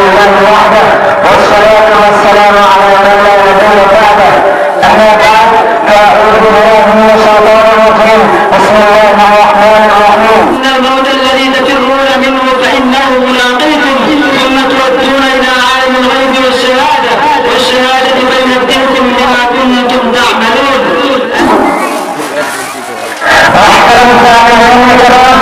لله وحده والصلاة والسلام على من لا نبي بعده. أما بعد فأعوذ بالله من الشيطان الرجيم. بسم الله الرحمن الرحيم. إن الموت الذي تفرون منه فإنه ملاقيكم ثم تردون إلى عالم الغيب والشهادة فينبئكم بما كنتم تعملون. أحسن السامعين الكرام،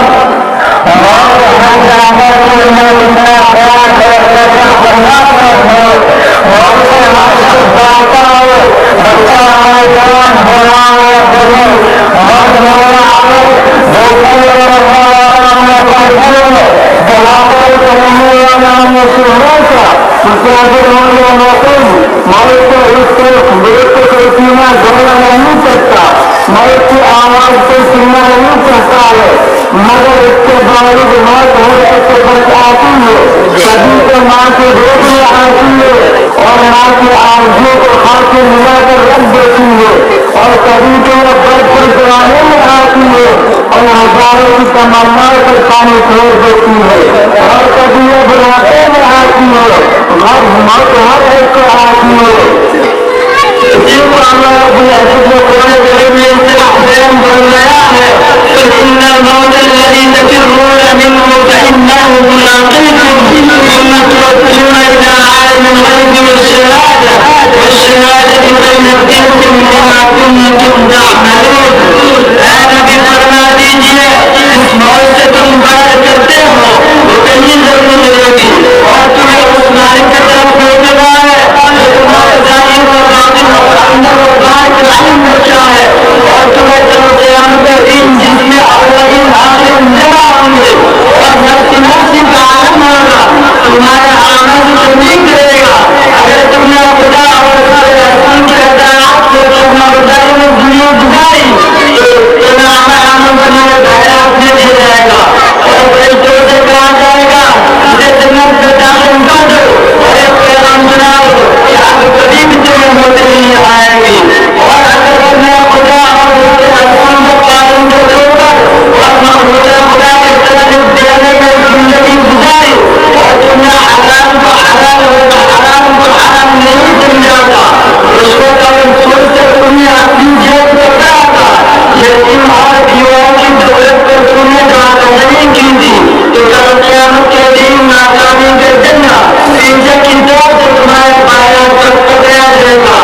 موت کی آواز سے سننا نہیں چاہتا ہے، مگر اس کے باوجود موت ہونے سے بچ آتی ہے. کبھی تو ماں کی روح میں آتی ہے اور ماں کی آرزو کو خاکے ملا کر رکھ دیتی ہے، اور کبھی تو وہ برف پر جوانے میں آتی ہے اور ہزاروں کی تمنا پر پانی چھوڑ دیتی ہے، اور کبھی وہ بڑھاپے میں آتی ہے. موت ہر ایک کو آتی ہے. إن الموت الذي تفرون منه فإنه ملاقيكم ثم تردون إلى عالم الغيب والشهادة فينبئكم بما كنتم تعملون. اے نبی فرما دیجیے اس موت سے تم بات کرتے ہو وہ کہیں ضرور ملے گی اور تمہیں اس مالک کی طرف بھیجنا ہے جو تمہارے ظاہر و باطن اور اندر و باہر کا علم رکھا ہے، اور تمہیں جب قیامت کا دن جس میں اولین آخر جمع ہوں گے اور نفس کا عالم ہوگا، تمہارا عمل تمہیں کرے گا. اگر تم نے خدا اور رسول کی اطاعت کو فرمانبرداری میں دنیا گزاری تو تمہارا عمل تمہارے دائرات میں دے جائے گا اور فرشتوں سے کہا جائے گا اسے جنت میں داخل کر دو اور ایک پیغام سناؤ کہ اب کبھی بھی تمہیں موت نہیں آئے گی. اور اگر تم نے خدا اور رسول کے قانون کو چھوڑ کر اور خدا کے طرف دینے میں زندگی گزاری اور تم نے حلال کو حلال اور حرام کو حرام نہیں سمجھا تھا، رشوت اور سود سے تمہیں اپنی جیب میں رکھا تھا، یتیم اور بیواؤں کی دولت پر تم نے دعوت نہیں کی تھی، تو کل قیامت کے دن ناکامی کے دن پیچھے کی طرف سے تمہارے پایا پر پکڑا جائے گا